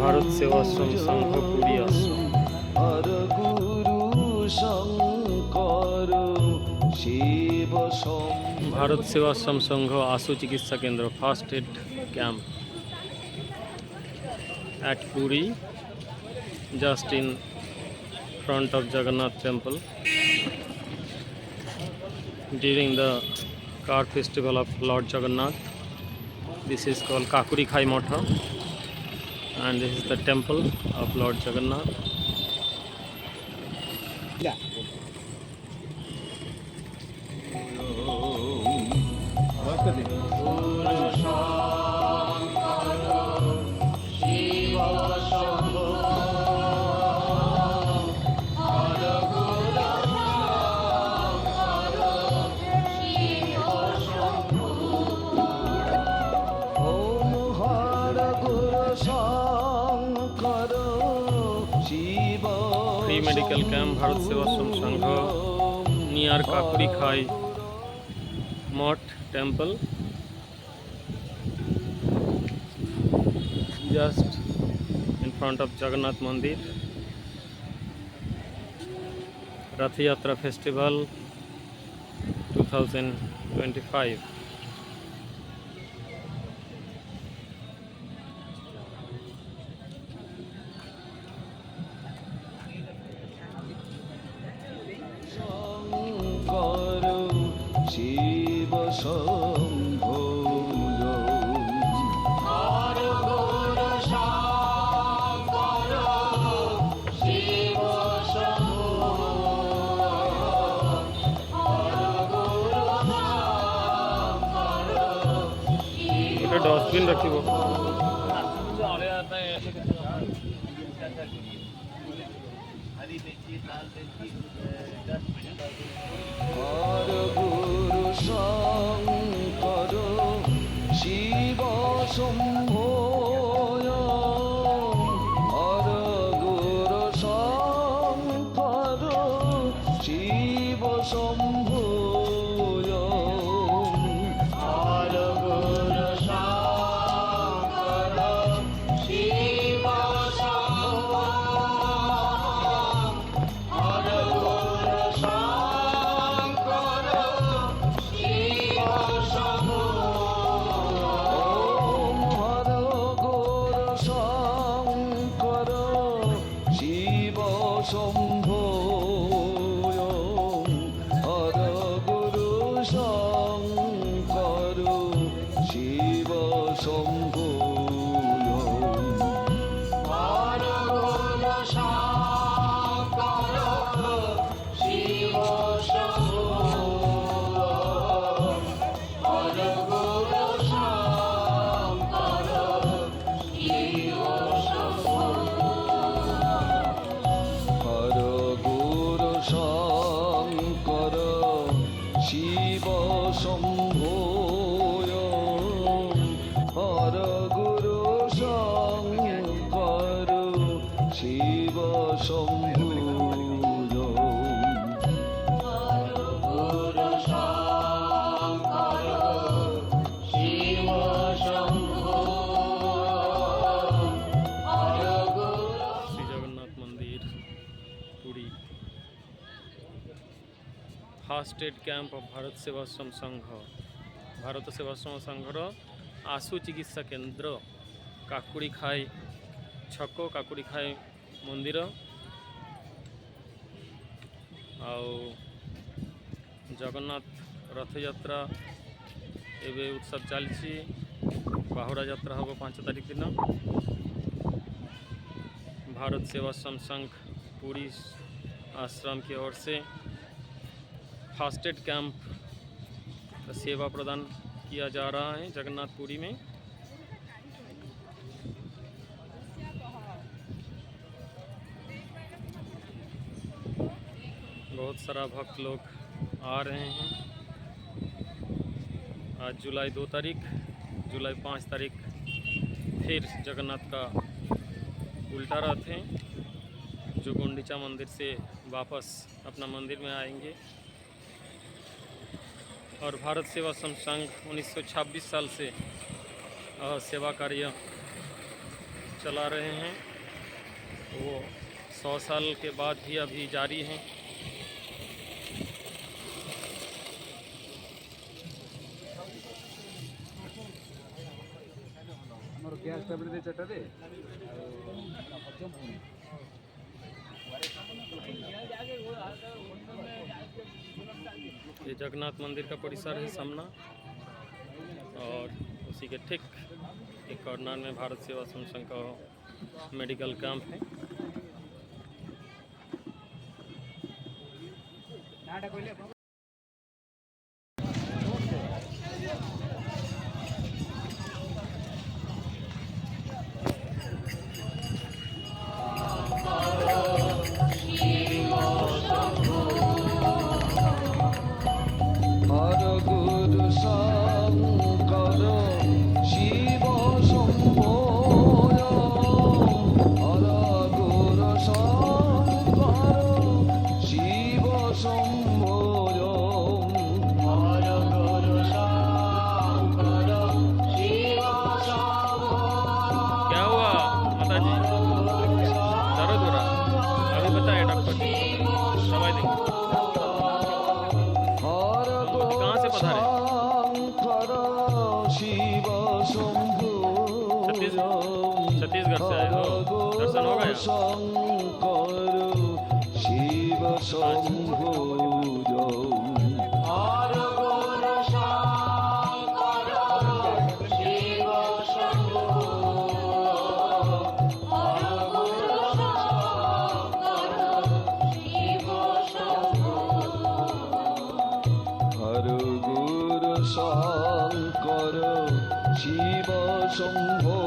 ভারত সেবাশ্রম সংঘ পুরী আশ্রম। হর গুরু শঙ্কর শিব ভারত সেবাশ্রম সংঘ আশু চিকিৎসা কেন্দ্র first aid camp at Puri, just in front of Jagannath temple during the car festival of Lord Jagannath. This is called Kakuri Khai Matha, and this is the temple of Lord Jagannath. Om Har Guru Shankar Shiva Free medical camp Bharat Sevashram Sangha near Kakuri Khai Math temple, just in front of Jagannath Mandir. Rath Yatra Festival 2025. Shankar Shiva শম্ভো এটা dustbin রাখিব। হর গুরু শঙ্কর শিব শম্ভো হর গুরু শঙ্কর শিব শম্ভো হর গুরু শঙ্কর শিব শম্ভো হর গুরু শঙ্কর শিব শম্ভো ওম হর গুরু শঙ্কর শিব শম্ভো হর গুরু শঙ্কর শিব শম্ভো হর গুরু শঙ্কর শিব শম্ভো হর গুরু শঙ্কর শিব শম্ভো হর গুরু শঙ্কর শিব শম্ভো হর গুরু Shankar Shiva শম্ভো Shri Jagannath Mandir Puri. First aid camp of Bharat Sevashram Sangh, Bharat Sevashram ସଂଘର ଆଶୁ ଚିକିତ୍ସା କେନ୍ଦ୍ର କାକୁଡ଼ି ଖାଇ ଛକ, କାକୁଡ଼ି ଖାଇ ମନ୍ଦିର। ଆଉ ଜଗନ୍ନାଥ ରଥଯାତ୍ରା ଏବେ ଉତ୍ସବ ଚାଲିଛି। ବାହୁଡ଼ା ଯାତ୍ରା ହେବ 5 ତାରିଖ ଦିନ। भारत सेवाश्रम संघ पूरी आश्रम की ओर से फास्ट एड कैंप का सेवा प्रदान किया जा रहा है जगन्नाथपुरी में। बहुत सारा भक्त लोग आ रहे हैं। आज जुलाई 2 तारीख, जुलाई 5 तारीख फिर जगन्नाथ का उल्टा रथ है जो गुंडीचा मंदिर से वापस अपना मंदिर में आएंगे। और भारत सेवाश्रम संघ 1926 साल से सेवा कार्य चला रहे हैं वो 100 साल के बाद भी अभी जारी हैं। ये जगन्नाथ मंदिर का परिसर है सामना, और उसी के ठीक एक कॉर्नर में भारत सेवा संघ का मेडिकल कैंप है। हर गुरु शंकर शिव शंभो, हर गुरु शंकर शिव शंभो, हर गुरु शंकर शिव शंभो। क्या हुआ माता जी, दर्द हो रहा? अभी बताए डॉक्टर जी, दवाई देंगे। कहाँ से पधारे? छत्तीसगढ़ से आए हो, दर्शन हो गया? शंकर शिव शंभो, हर गुरु शंकर शिव शंभो, हर गुरु शंकर शिव शंभो, हर गुरु शंकर शिव शंभो।